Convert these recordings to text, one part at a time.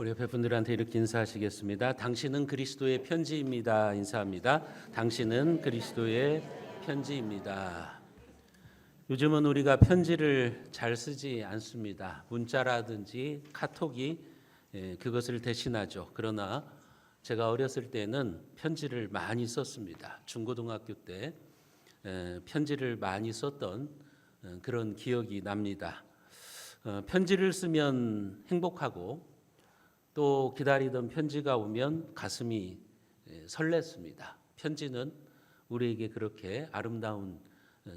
우리 옆에 분들한테 이렇게 인사하시겠습니다. 당신은 그리스도의 편지입니다. 인사합니다. 당신은 그리스도의 편지입니다. 요즘은 우리가 편지를 잘 쓰지 않습니다. 문자라든지 카톡이 그것을 대신하죠. 그러나 제가 어렸을 때는 편지를 많이 썼습니다. 중고등학교 때 편지를 많이 썼던 그런 기억이 납니다. 편지를 쓰면 행복하고 또 기다리던 편지가 오면 가슴이 설렜습니다. 편지는 우리에게 그렇게 아름다운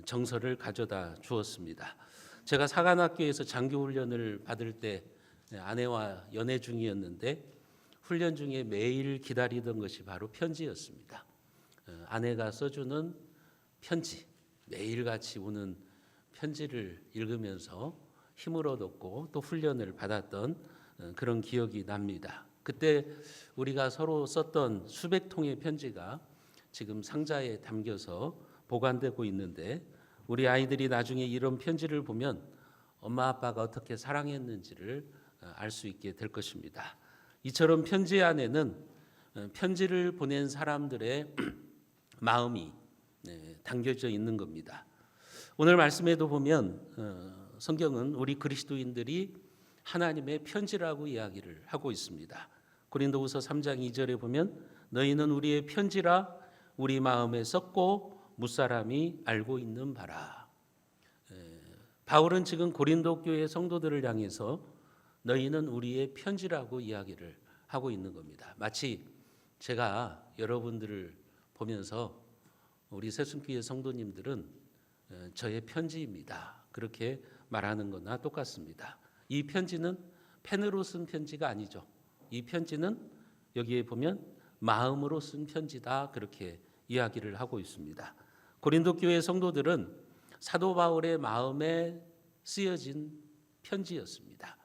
정서를 가져다 주었습니다. 제가 사관학교에서 장교훈련을 받을 때 아내와 연애 중이었는데 훈련 중에 매일 기다리던 것이 바로 편지였습니다. 아내가 써주는 편지, 매일같이 오는 편지를 읽으면서 힘을 얻었고 또 훈련을 받았던 그런 기억이 납니다. 그때 우리가 서로 썼던 수백 통의 편지가 지금 상자에 담겨서 보관되고 있는데 우리 아이들이 나중에 이런 편지를 보면 엄마 아빠가 어떻게 사랑했는지를 알 수 있게 될 것입니다. 이처럼 편지 안에는 편지를 보낸 사람들의 마음이 담겨져 있는 겁니다. 오늘 말씀에도 보면 성경은 우리 그리스도인들이 하나님의 편지라고 이야기를 하고 있습니다. 고린도후서 3장 2절에 보면 너희는 우리의 편지라 우리 마음에 썼고 무사람이 알고 있는 바라. 바울은 지금 고린도 교회 성도들을 향해서 너희는 우리의 편지라고 이야기를 하고 있는 겁니다. 마치 제가 여러분들을 보면서 우리 새순교회 성도님들은 저의 편지입니다. 그렇게 말하는 거나 똑같습니다. 이 편지는 펜으로 쓴 편지가 아니죠. 이 편지는 여기에 보면 마음으로 쓴 편지다 그렇게 이야기를 하고 있습니다. 고린도 교회 성도들은 사도 바울의 마음에 쓰여진 편지였습니다.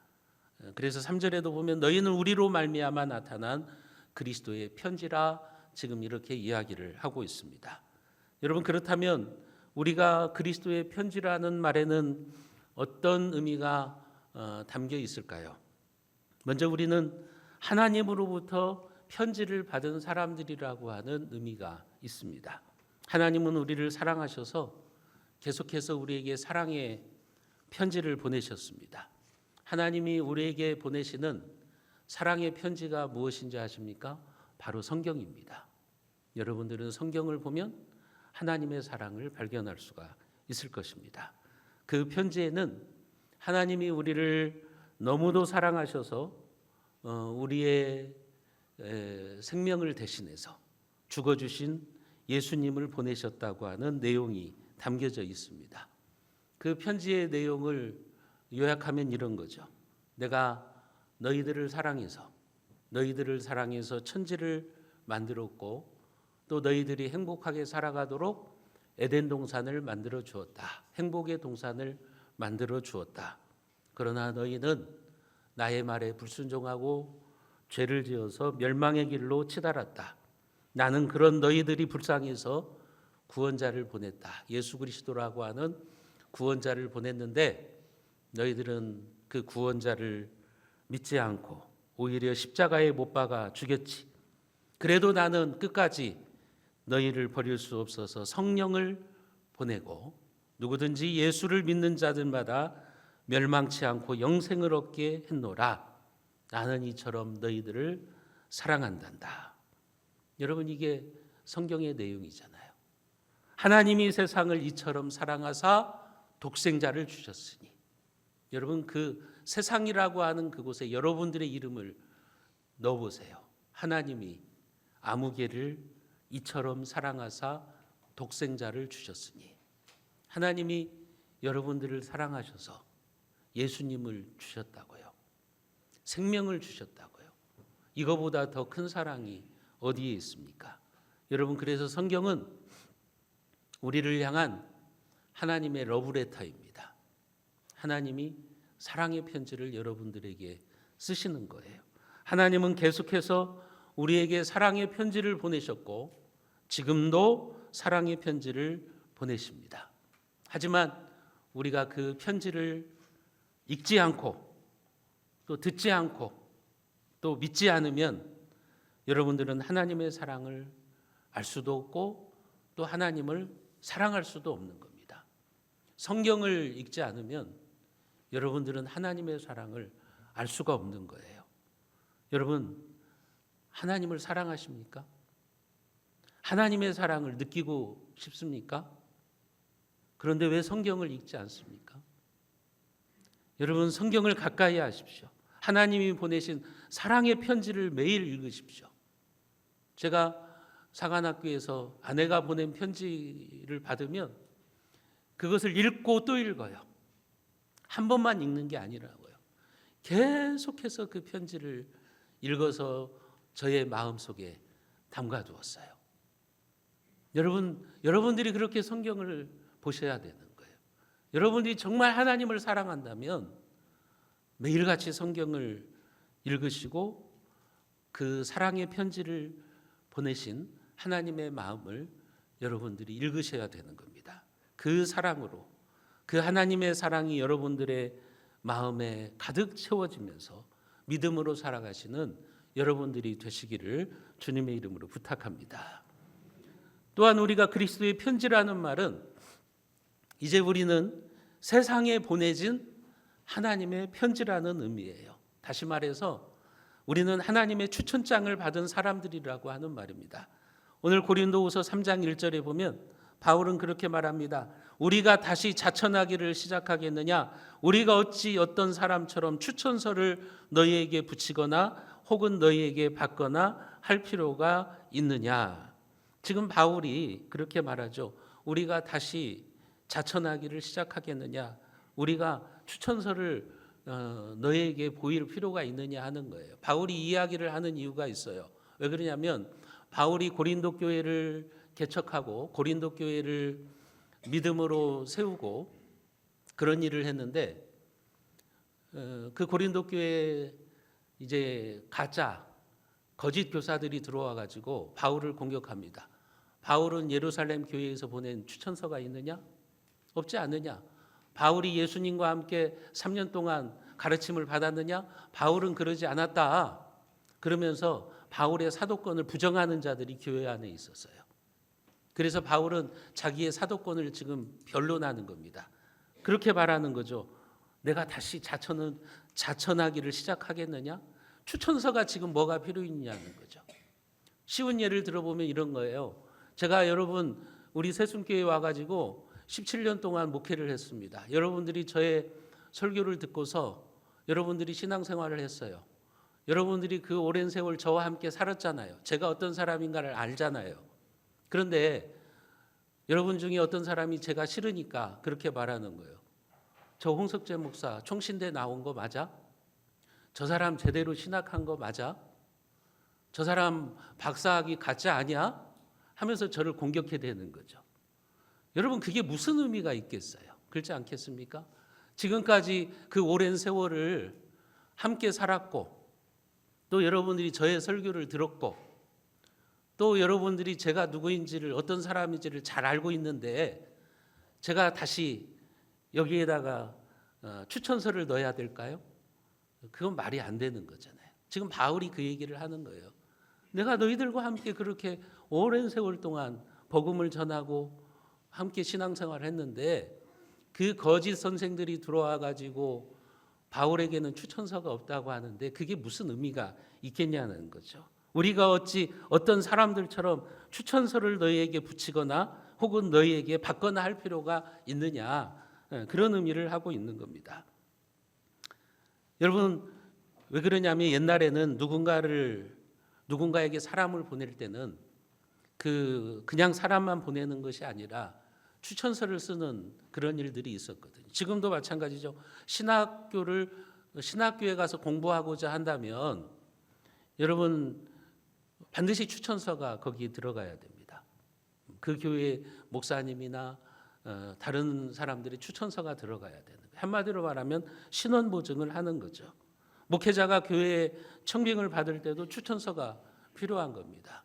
그래서 3절에도 보면 너희는 우리로 말미암아 나타난 그리스도의 편지라 지금 이렇게 이야기를 하고 있습니다. 여러분 그렇다면 우리가 그리스도의 편지라는 말에는 어떤 의미가 담겨 있을까요? 먼저 우리는 하나님으로부터 편지를 받은 사람들이라고 하는 의미가 있습니다. 하나님은 우리를 사랑하셔서 계속해서 우리에게 사랑의 편지를 보내셨습니다. 하나님이 우리에게 보내시는 사랑의 편지가 무엇인지 아십니까? 바로 성경입니다. 여러분들은 성경을 보면 하나님의 사랑을 발견할 수가 있을 것입니다. 그 편지에는 하나님이 우리를 너무도 사랑하셔서 우리의 생명을 대신해서 죽어주신 예수님을 보내셨다고 하는 내용이 담겨져 있습니다. 그 편지의 내용을 요약하면 이런 거죠. 내가 너희들을 사랑해서 천지를 만들었고 또 너희들이 행복하게 살아가도록 에덴 동산을 만들어 주었다. 행복의 동산을 만들어 주었다. 그러나 너희는 나의 말에 불순종하고 죄를 지어서 멸망의 길로 치달았다. 나는 그런 너희들이 불쌍해서 구원자를 보냈다. 예수 그리스도라고 하는 구원자를 보냈는데 너희들은 그 구원자를 믿지 않고 오히려 십자가에 못 박아 죽였지. 그래도 나는 끝까지 너희를 버릴 수 없어서 성령을 보내고 누구든지 예수를 믿는 자들마다 멸망치 않고 영생을 얻게 했노라. 나는 이처럼 너희들을 사랑한단다. 여러분 이게 성경의 내용이잖아요. 하나님이 세상을 이처럼 사랑하사 독생자를 주셨으니 여러분 그 세상이라고 하는 그곳에 여러분들의 이름을 넣어보세요. 하나님이 아무개를 이처럼 사랑하사 독생자를 주셨으니 하나님이 여러분들을 사랑하셔서 예수님을 주셨다고요. 생명을 주셨다고요. 이거보다 더 큰 사랑이 어디에 있습니까? 여러분 그래서 성경은 우리를 향한 하나님의 러브레터입니다. 하나님이 사랑의 편지를 여러분들에게 쓰시는 거예요. 하나님은 계속해서 우리에게 사랑의 편지를 보내셨고 지금도 사랑의 편지를 보내십니다. 하지만 우리가 그 편지를 읽지 않고 또 듣지 않고 또 믿지 않으면 여러분들은 하나님의 사랑을 알 수도 없고 또 하나님을 사랑할 수도 없는 겁니다. 성경을 읽지 않으면 여러분들은 하나님의 사랑을 알 수가 없는 거예요. 여러분, 하나님을 사랑하십니까? 하나님의 사랑을 느끼고 싶습니까? 그런데 왜 성경을 읽지 않습니까? 여러분, 성경을 가까이 하십시오. 하나님이 보내신 사랑의 편지를 매일 읽으십시오. 제가 사관학교에서 아내가 보낸 편지를 받으면 그것을 읽고 또 읽어요. 한 번만 읽는 게 아니라고요. 계속해서 그 편지를 읽어서 저의 마음속에 담가두었어요. 여러분들이 그렇게 성경을 보셔야 되는 거예요. 여러분들이 정말 하나님을 사랑한다면 매일같이 성경을 읽으시고 그 사랑의 편지를 보내신 하나님의 마음을 여러분들이 읽으셔야 되는 겁니다. 그 사랑으로, 그 하나님의 사랑이 여러분들의 마음에 가득 채워지면서 믿음으로 살아가시는 여러분들이 되시기를 주님의 이름으로 부탁합니다. 또한 우리가 그리스도의 편지라는 말은 이제 우리는 세상에 보내진 하나님의 편지라는 의미예요. 다시 말해서 우리는 하나님의 추천장을 받은 사람들이라고 하는 말입니다. 오늘 고린도후서 3장 1절에 보면 바울은 그렇게 말합니다. 우리가 다시 자천하기를 시작하겠느냐? 우리가 어찌 어떤 사람처럼 추천서를 너희에게 붙이거나 혹은 너희에게 받거나 할 필요가 있느냐? 지금 바울이 그렇게 말하죠. 우리가 다시 자천하기를 시작하겠느냐? 우리가 추천서를 너희에게 보일 필요가 있느냐 하는 거예요. 바울이 이야기를 하는 이유가 있어요. 왜 그러냐면 바울이 고린도 교회를 개척하고 고린도 교회를 믿음으로 세우고 그런 일을 했는데 그 고린도 교회에 이제 가짜 거짓 교사들이 들어와 가지고 바울을 공격합니다. 바울은 예루살렘 교회에서 보낸 추천서가 있느냐? 없지 않느냐? 바울이 예수님과 함께 3년 동안 가르침을 받았느냐? 바울은 그러지 않았다. 그러면서 바울의 사도권을 부정하는 자들이 교회 안에 있었어요. 그래서 바울은 자기의 사도권을 지금 변론하는 겁니다. 그렇게 말하는 거죠. 내가 다시 자천하기를 시작하겠느냐? 추천서가 지금 뭐가 필요 있냐는 거죠. 쉬운 예를 들어보면 이런 거예요. 제가 여러분 우리 새순교회 와가지고 17년 동안 목회를 했습니다. 여러분들이 저의 설교를 듣고서 여러분들이 신앙생활을 했어요. 여러분들이 그 오랜 세월 저와 함께 살았잖아요. 제가 어떤 사람인가를 알잖아요. 그런데 여러분 중에 어떤 사람이 제가 싫으니까 그렇게 말하는 거예요. 저 홍석재 목사 총신대 나온 거 맞아? 저 사람 제대로 신학한 거 맞아? 저 사람 박사학위 가짜 아니야? 하면서 저를 공격해 대는 거죠. 여러분 그게 무슨 의미가 있겠어요? 그렇지 않겠습니까? 지금까지 그 오랜 세월을 함께 살았고 또 여러분들이 저의 설교를 들었고 또 여러분들이 제가 누구인지를 어떤 사람인지를 잘 알고 있는데 제가 다시 여기에다가 추천서를 넣어야 될까요? 그건 말이 안 되는 거잖아요. 지금 바울이 그 얘기를 하는 거예요. 내가 너희들과 함께 그렇게 오랜 세월 동안 복음을 전하고 함께 신앙생활을 했는데 그 거짓 선생들이 들어와 가지고 바울에게는 추천서가 없다고 하는데 그게 무슨 의미가 있겠냐는 거죠. 우리가 어찌 어떤 사람들처럼 추천서를 너희에게 붙이거나 혹은 너희에게 받거나 할 필요가 있느냐, 그런 의미를 하고 있는 겁니다. 여러분 왜 그러냐면 옛날에는 누군가에게 사람을 보낼 때는 그냥 사람만 보내는 것이 아니라 추천서를 쓰는 그런 일들이 있었거든요. 지금도 마찬가지죠. 신학교에 가서 공부하고자 한다면 여러분 반드시 추천서가 거기에 들어가야 됩니다. 그 교회 목사님이나 다른 사람들의 추천서가 들어가야 되는 거예요. 한마디로 말하면 신원 보증을 하는 거죠. 목회자가 교회에 청빙을 받을 때도 추천서가 필요한 겁니다.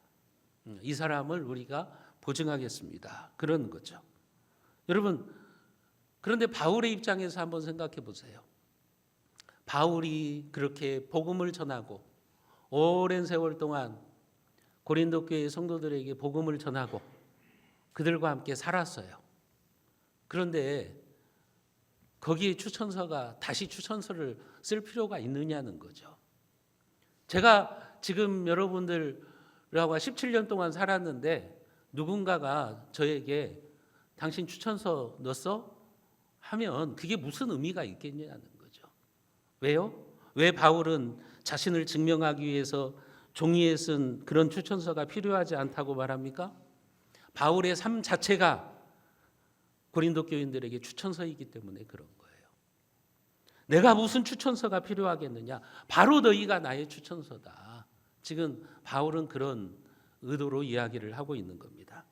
이 사람을 우리가 보증하겠습니다. 그런 거죠. 여러분 그런데 바울의 입장에서 한번 생각해 보세요. 바울이 그렇게 복음을 전하고 오랜 세월 동안 고린도 교회 성도들에게 복음을 전하고 그들과 함께 살았어요. 그런데 거기에 추천서가 다시 추천서를 쓸 필요가 있느냐는 거죠. 제가 지금 여러분들하고 17년 동안 살았는데 누군가가 저에게 당신 추천서 넣었어? 하면 그게 무슨 의미가 있겠냐는 거죠. 왜요? 왜 바울은 자신을 증명하기 위해서 종이에 쓴 그런 추천서가 필요하지 않다고 말합니까? 바울의 삶 자체가 고린도 교인들에게 추천서이기 때문에 그런 거예요. 내가 무슨 추천서가 필요하겠느냐? 바로 너희가 나의 추천서다. 지금 바울은 그런 의도로 이야기를 하고 있는 겁니다.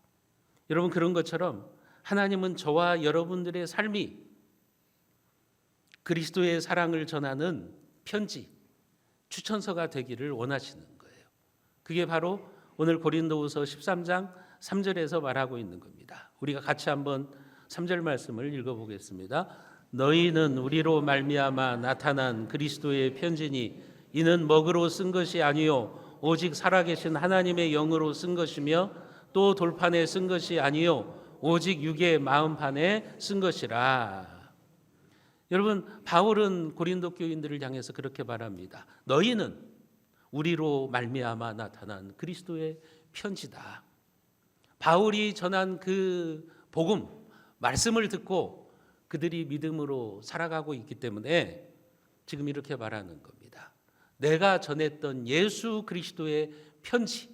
여러분, 그런 것처럼 하나님은 저와 여러분들의 삶이 그리스도의 사랑을 전하는 편지, 추천서가 되기를 원하시는 거예요. 그게 바로 오늘 고린도후서 13장 3절에서 말하고 있는 겁니다. 우리가 같이 한번 3절 말씀을 읽어보겠습니다. 너희는 우리로 말미암아 나타난 그리스도의 편지니 이는 먹으로 쓴 것이 아니요 오직 살아계신 하나님의 영으로 쓴 것이며 또 돌판에 쓴 것이 아니요 오직 육의 마음판에 쓴 것이라. 여러분, 바울은 고린도 교인들을 향해서 그렇게 말합니다. 너희는 우리로 말미암아 나타난 그리스도의 편지다. 바울이 전한 그 복음, 말씀을 듣고 그들이 믿음으로 살아가고 있기 때문에 지금 이렇게 말하는 겁니다. 내가 전했던 예수 그리스도의 편지,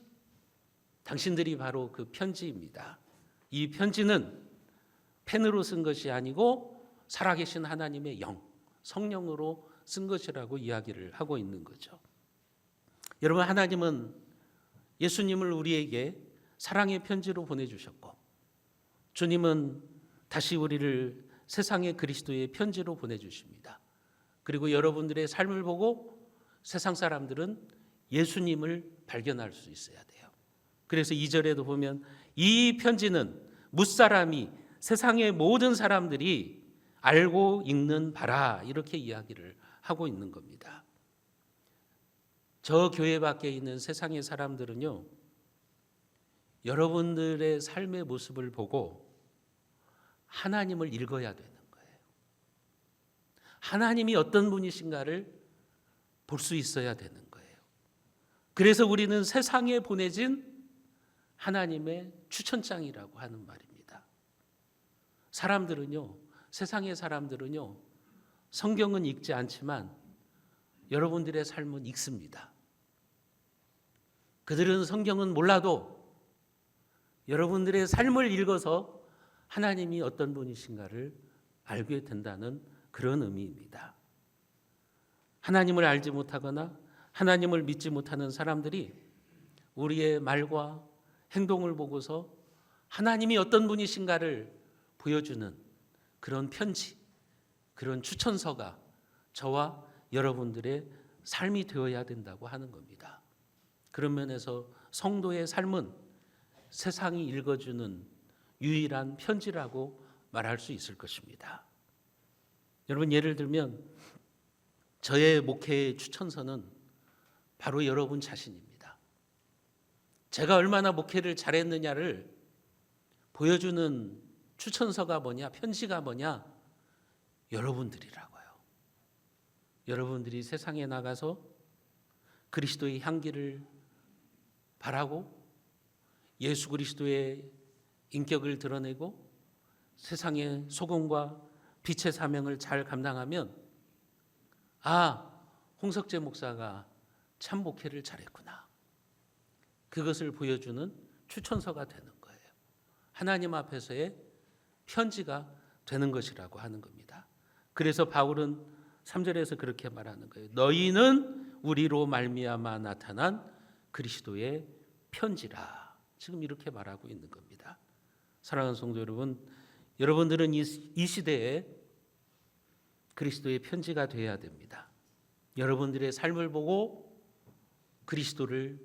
당신들이 바로 그 편지입니다. 이 편지는 펜으로 쓴 것이 아니고 살아계신 하나님의 영, 성령으로 쓴 것이라고 이야기를 하고 있는 거죠. 여러분, 하나님은 예수님을 우리에게 사랑의 편지로 보내주셨고 주님은 다시 우리를 세상의 그리스도의 편지로 보내주십니다. 그리고 여러분들의 삶을 보고 세상 사람들은 예수님을 발견할 수 있어야 돼요. 그래서 2절에도 보면 이 편지는 무사람이 세상의 모든 사람들이 알고 읽는 바라, 이렇게 이야기를 하고 있는 겁니다. 저 교회 밖에 있는 세상의 사람들은요, 여러분들의 삶의 모습을 보고 하나님을 읽어야 되는 거예요. 하나님이 어떤 분이신가를 볼 수 있어야 되는 거예요. 그래서 우리는 세상에 보내진 하나님의 추천장이라고 하는 말입니다. 사람들은요, 세상의 사람들은요, 성경은 읽지 않지만 여러분들의 삶은 읽습니다. 그들은 성경은 몰라도 여러분들의 삶을 읽어서 하나님이 어떤 분이신가를 알게 된다는 그런 의미입니다. 하나님을 알지 못하거나 하나님을 믿지 못하는 사람들이 우리의 말과 행동을 보고서 하나님이 어떤 분이신가를 보여주는 그런 편지, 그런 추천서가 저와 여러분들의 삶이 되어야 된다고 하는 겁니다. 그런 면에서 성도의 삶은 세상이 읽어주는 유일한 편지라고 말할 수 있을 것입니다. 여러분, 예를 들면 저의 목회의 추천서는 바로 여러분 자신입니다. 제가 얼마나 목회를 잘했느냐를 보여주는 추천서가 뭐냐, 편지가 뭐냐, 여러분들이라고요. 여러분들이 세상에 나가서 그리스도의 향기를 바라고 예수 그리스도의 인격을 드러내고 세상의 소금과 빛의 사명을 잘 감당하면, 아, 홍석재 목사가 참 목회를 잘했구나, 그것을 보여주는 추천서가 되는 거예요. 하나님 앞에서의 편지가 되는 것이라고 하는 겁니다. 그래서 바울은 3절에서 그렇게 말하는 거예요. 너희는 우리로 말미암아 나타난 그리스도의 편지라. 지금 이렇게 말하고 있는 겁니다. 사랑하는 성도 여러분, 여러분들은 이 시대에 그리스도의 편지가 되어야 됩니다. 여러분들의 삶을 보고 그리스도를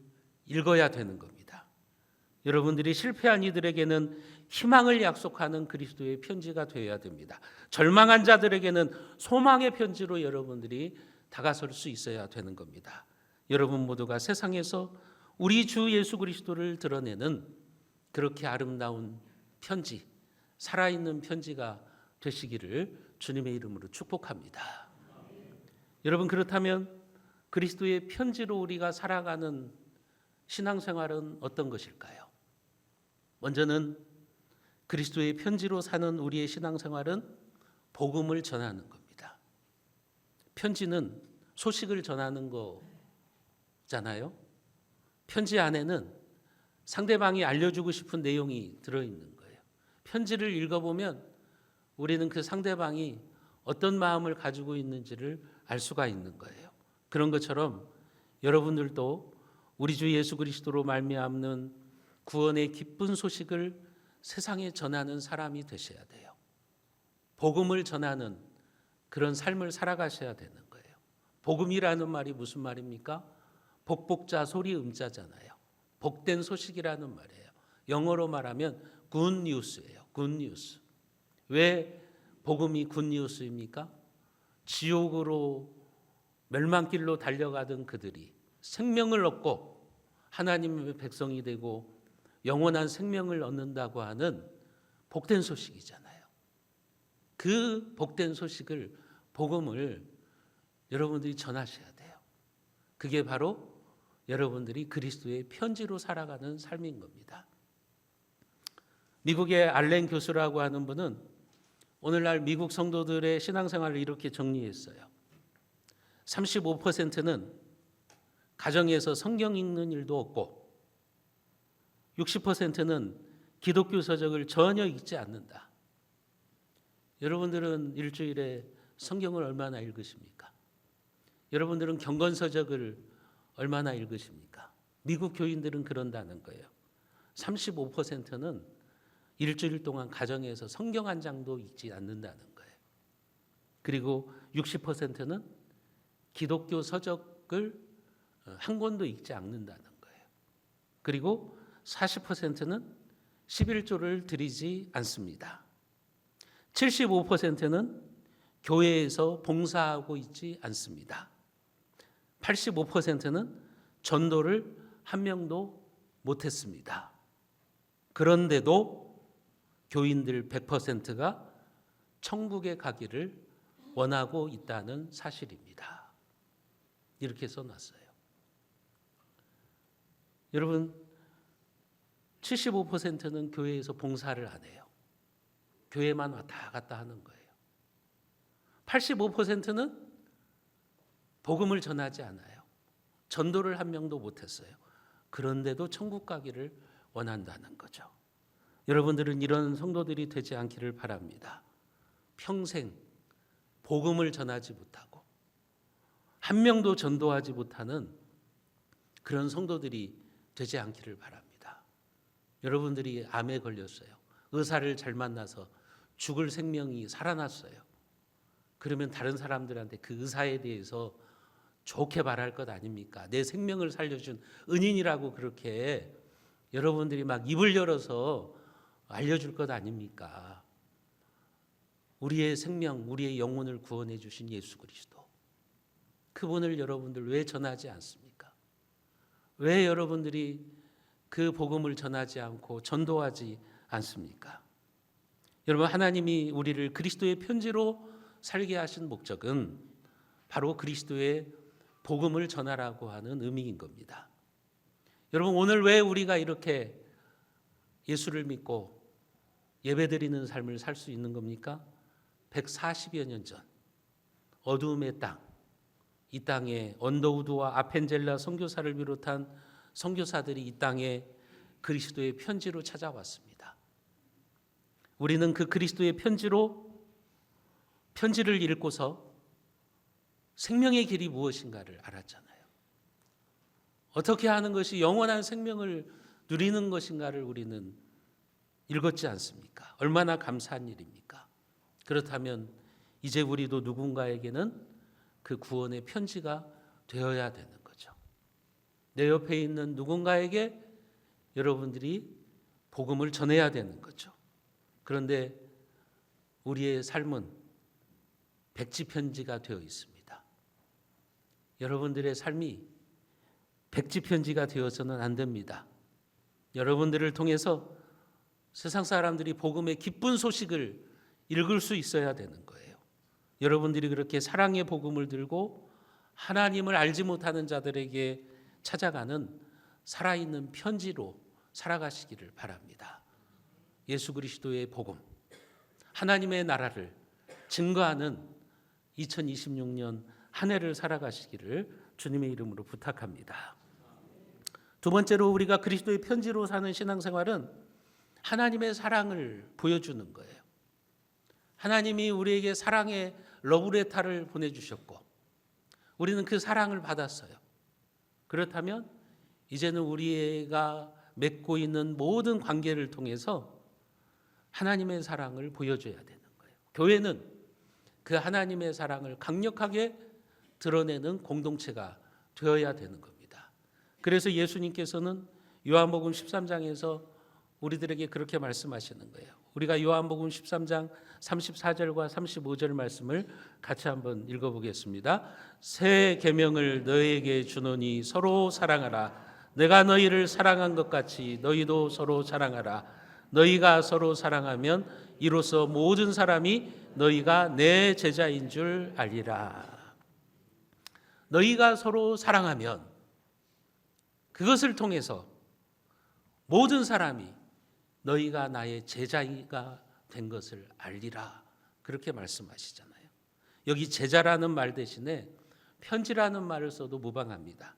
읽어야 되는 겁니다. 여러분들이 실패한 이들에게는 희망을 약속하는 그리스도의 편지가 되어야 됩니다. 절망한 자들에게는 소망의 편지로 여러분들이 다가설 수 있어야 되는 겁니다. 여러분 모두가 세상에서 우리 주 예수 그리스도를 드러내는 그렇게 아름다운 편지, 살아있는 편지가 되시기를 주님의 이름으로 축복합니다. 여러분, 그렇다면 그리스도의 편지로 우리가 살아가는 신앙생활은 어떤 것일까요? 먼저는 그리스도의 편지로 사는 우리의 신앙생활은 복음을 전하는 겁니다. 편지는 소식을 전하는 거잖아요. 편지 안에는 상대방이 알려주고 싶은 내용이 들어있는 거예요. 편지를 읽어보면 우리는 그 상대방이 어떤 마음을 가지고 있는지를 알 수가 있는 거예요. 그런 것처럼 여러분들도 우리 주 예수 그리스도로 말미암는 구원의 기쁜 소식을 세상에 전하는 사람이 되셔야 돼요. 복음을 전하는 그런 삶을 살아가셔야 되는 거예요. 복음이라는 말이 무슨 말입니까? 복복자 소리 음자잖아요. 복된 소식이라는 말이에요. 영어로 말하면 good news예요. good news. 왜 복음이 good news입니까? 지옥으로 멸망길로 달려가던 그들이 생명을 얻고 하나님의 백성이 되고 영원한 생명을 얻는다고 하는 복된 소식이잖아요. 그 복된 소식을, 복음을 여러분들이 전하셔야 돼요. 그게 바로 여러분들이 그리스도의 편지로 살아가는 삶인 겁니다. 미국의 알렌 교수라고 하는 분은 오늘날 미국 성도들의 신앙생활을 이렇게 정리했어요. 35%는 가정에서 성경 읽는 일도 없고 60%는 기독교 서적을 전혀 읽지 않는다. 여러분들은 일주일에 성경을 얼마나 읽으십니까? 여러분들은 경건서적을 얼마나 읽으십니까? 미국 교인들은 그런다는 거예요. 35%는 일주일 동안 가정에서 성경 한 장도 읽지 않는다는 거예요. 그리고 60%는 기독교 서적을 한 권도 읽지 않는다는 거예요. 그리고 40%는 11조를 드리지 않습니다. 75%는 교회에서 봉사하고 있지 않습니다. 85%는 전도를 한 명도 못했습니다. 그런데도 교인들 100%가 천국에 가기를 원하고 있다는 사실입니다. 이렇게 써놨어요. 여러분, 75%는 교회에서 봉사를 안 해요. 교회만 왔다 갔다 하는 거예요. 85%는 복음을 전하지 않아요. 전도를 한 명도 못했어요. 그런데도 천국 가기를 원한다는 거죠. 여러분들은 이런 성도들이 되지 않기를 바랍니다. 평생 복음을 전하지 못하고 한 명도 전도하지 못하는 그런 성도들이 되지 않기를 바랍니다. 여러분들이 암에 걸렸어요. 의사를 잘 만나서 죽을 생명이 살아났어요. 그러면 다른 사람들한테 그 의사에 대해서 좋게 말할 것 아닙니까? 내 생명을 살려준 은인이라고 그렇게 여러분들이 막 입을 열어서 알려줄 것 아닙니까? 우리의 생명, 우리의 영혼을 구원해 주신 예수 그리스도. 그분을 여러분들 왜 전하지 않습니까? 왜 여러분들이 그 복음을 전하지 않고 전도하지 않습니까? 여러분, 하나님이 우리를 그리스도의 편지로 살게 하신 목적은 바로 그리스도의 복음을 전하라고 하는 의미인 겁니다. 여러분, 오늘 왜 우리가 이렇게 예수를 믿고 예배드리는 삶을 살 수 있는 겁니까? 140여 년 전 어두움의 땅, 이 땅에 언더우드와 아펜젤라 선교사를 비롯한 선교사들이 이 땅에 그리스도의 편지로 찾아왔습니다. 우리는 그 그리스도의 편지를 읽고서 생명의 길이 무엇인가를 알았잖아요. 어떻게 하는 것이 영원한 생명을 누리는 것인가를 우리는 읽었지 않습니까? 얼마나 감사한 일입니까? 그렇다면 이제 우리도 누군가에게는 그 구원의 편지가 되어야 되는 거죠. 내 옆에 있는 누군가에게 여러분들이 복음을 전해야 되는 거죠. 그런데 우리의 삶은 백지 편지가 되어 있습니다. 여러분들의 삶이 백지 편지가 되어서는 안 됩니다. 여러분들을 통해서 세상 사람들이 복음의 기쁜 소식을 읽을 수 있어야 되는 거예요. 여러분들이 그렇게 사랑의 복음을 들고 하나님을 알지 못하는 자들에게 찾아가는 살아있는 편지로 살아가시기를 바랍니다. 예수 그리스도의 복음, 하나님의 나라를 증거하는 2026년 한 해를 살아가시기를 주님의 이름으로 부탁합니다. 두 번째로 우리가 그리스도의 편지로 사는 신앙생활은 하나님의 사랑을 보여주는 거예요. 하나님이 우리에게 사랑의 러브레터를 보내주셨고 우리는 그 사랑을 받았어요. 그렇다면 이제는 우리가 맺고 있는 모든 관계를 통해서 하나님의 사랑을 보여줘야 되는 거예요. 교회는 그 하나님의 사랑을 강력하게 드러내는 공동체가 되어야 되는 겁니다. 그래서 예수님께서는 요한복음 13장에서 우리들에게 그렇게 말씀하시는 거예요. 우리가 요한복음 13장 34절과 35절 말씀을 같이 한번 읽어보겠습니다. 새 계명을 너희에게 주노니 서로 사랑하라. 내가 너희를 사랑한 것 같이 너희도 서로 사랑하라. 너희가 서로 사랑하면 이로써 모든 사람이 너희가 내 제자인 줄 알리라. 너희가 서로 사랑하면 그것을 통해서 모든 사람이 너희가 나의 제자가 된 것을 알리라. 그렇게 말씀하시잖아요. 여기 제자라는 말 대신에 편지라는 말을 써도 무방합니다.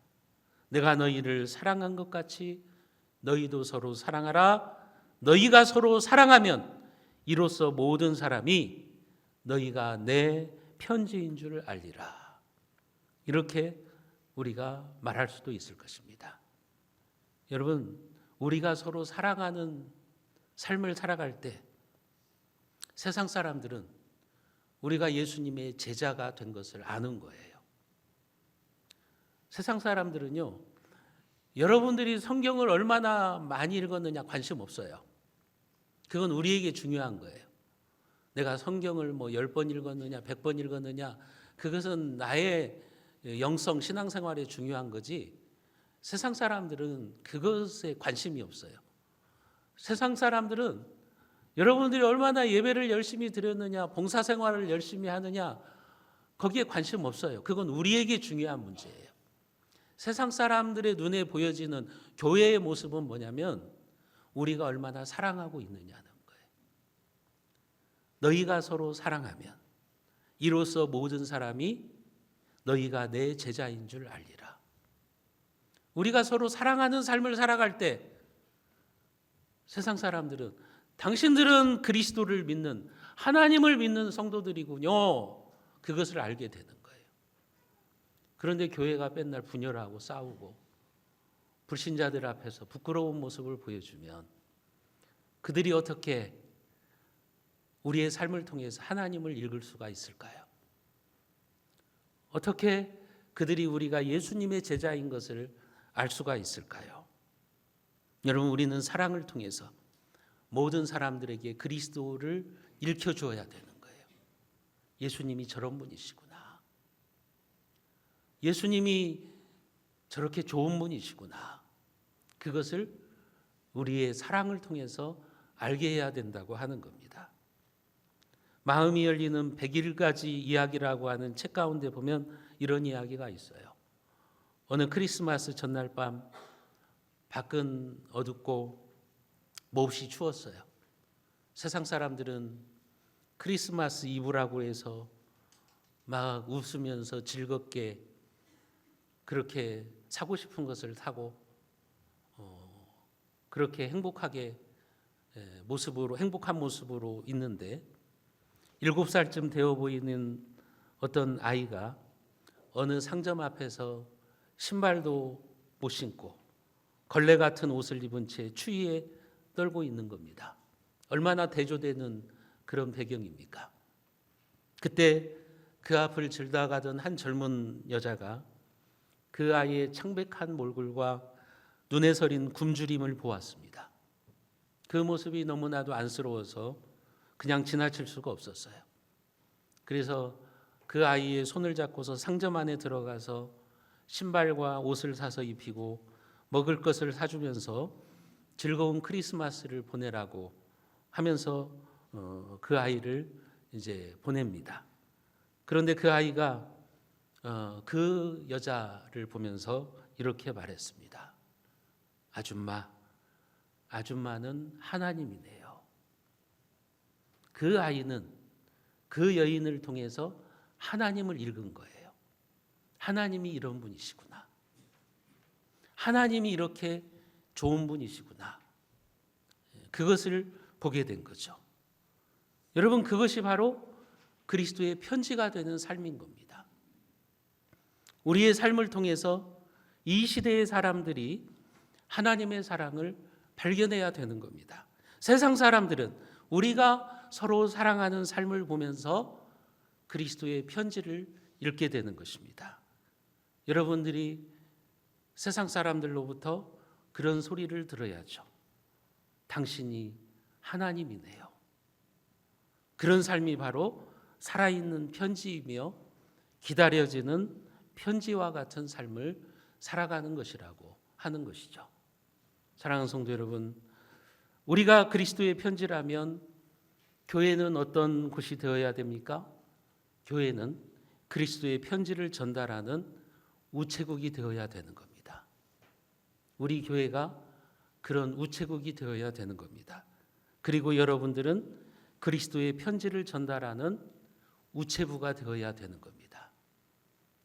내가 너희를 사랑한 것 같이 너희도 서로 사랑하라. 너희가 서로 사랑하면 이로써 모든 사람이 너희가 내 편지인 줄 알리라. 이렇게 우리가 말할 수도 있을 것입니다. 여러분, 우리가 서로 사랑하는 삶을 살아갈 때 세상 사람들은 우리가 예수님의 제자가 된 것을 아는 거예요. 세상 사람들은요, 여러분들이 성경을 얼마나 많이 읽었느냐 관심 없어요. 그건 우리에게 중요한 거예요. 내가 성경을 10번 읽었느냐 100번 읽었느냐 그것은 나의 영성 신앙생활에 중요한 거지 세상 사람들은 그것에 관심이 없어요. 세상 사람들은 여러분들이 얼마나 예배를 열심히 드렸느냐 봉사생활을 열심히 하느냐 거기에 관심 없어요. 그건 우리에게 중요한 문제예요. 세상 사람들의 눈에 보여지는 교회의 모습은 뭐냐면 우리가 얼마나 사랑하고 있느냐는 거예요. 너희가 서로 사랑하면 이로써 모든 사람이 너희가 내 제자인 줄 알리라. 우리가 서로 사랑하는 삶을 살아갈 때 세상 사람들은 당신들은 그리스도를 믿는 하나님을 믿는 성도들이군요. 그것을 알게 되는 거예요. 그런데 교회가 맨날 분열하고 싸우고 불신자들 앞에서 부끄러운 모습을 보여주면 그들이 어떻게 우리의 삶을 통해서 하나님을 읽을 수가 있을까요? 어떻게 그들이 우리가 예수님의 제자인 것을 알 수가 있을까요? 여러분, 우리는 사랑을 통해서 모든 사람들에게 그리스도를 일켜주어야 되는 거예요. 예수님이 저런 분이시구나. 예수님이 저렇게 좋은 분이시구나. 그것을 우리의 사랑을 통해서 알게 해야 된다고 하는 겁니다. 마음이 열리는 100일까지 이야기라고 하는 책 가운데 보면 이런 이야기가 있어요. 어느 크리스마스 전날 밤 밖은 어둡고 몹시 추웠어요. 세상 사람들은 크리스마스 이브라고 해서 막 웃으면서 즐겁게 그렇게 사고 싶은 것을 사고 그렇게 행복한 모습으로 있는데 7살쯤 되어 보이는 어떤 아이가 어느 상점 앞에서 신발도 못 신고 걸레 같은 옷을 입은 채 추위에 떨고 있는 겁니다. 얼마나 대조되는 그런 배경입니까? 그때 그 앞을 지나가던 한 젊은 여자가 그 아이의 창백한 몰골과 눈에 서린 굶주림을 보았습니다. 그 모습이 너무나도 안쓰러워서 그냥 지나칠 수가 없었어요. 그래서 그 아이의 손을 잡고서 상점 안에 들어가서 신발과 옷을 사서 입히고 먹을 것을 사주면서 즐거운 크리스마스를 보내라고 하면서 그 아이를 이제 보냅니다. 그런데 그 아이가 그 여자를 보면서 이렇게 말했습니다. 아줌마는 하나님이네요. 그 아이는 그 여인을 통해서 하나님을 읽은 거예요. 하나님이 이런 분이시구나. 하나님이 이렇게 좋은 분이시구나. 그것을 보게 된 거죠. 여러분, 그것이 바로 그리스도의 편지가 되는 삶인 겁니다. 우리의 삶을 통해서 이 시대의 사람들이 하나님의 사랑을 발견해야 되는 겁니다. 세상 사람들은 우리가 서로 사랑하는 삶을 보면서 그리스도의 편지를 읽게 되는 것입니다. 여러분들이 세상 사람들로부터 그런 소리를 들어야죠. 당신이 하나님이네요. 그런 삶이 바로 살아있는 편지이며 기다려지는 편지와 같은 삶을 살아가는 것이라고 하는 것이죠. 사랑하는 성도 여러분, 우리가 그리스도의 편지라면 교회는 어떤 곳이 되어야 됩니까? 교회는 그리스도의 편지를 전달하는 우체국이 되어야 되는 겁니다. 우리 교회가 그런 우체국이 되어야 되는 겁니다. 그리고 여러분들은 그리스도의 편지를 전달하는 우체부가 되어야 되는 겁니다.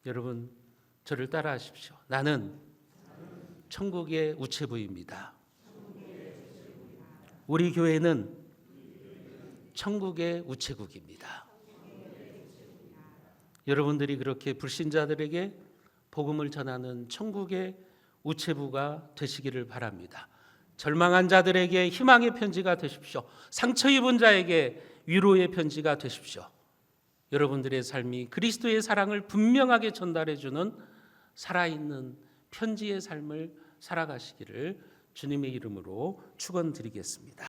여러분, 저를 따라하십시오. 나는 천국의 우체부입니다. 우리 교회는 천국의 우체국입니다. 여러분들이 그렇게 불신자들에게 복음을 전하는 천국의 우체부가 되시기를 바랍니다. 절망한 자들에게 희망의 편지가 되십시오. 상처 입은 자에게 위로의 편지가 되십시오. 여러분들의 삶이 그리스도의 사랑을 분명하게 전달해주는 살아있는 편지의 삶을 살아가시기를 주님의 이름으로 축원드리겠습니다.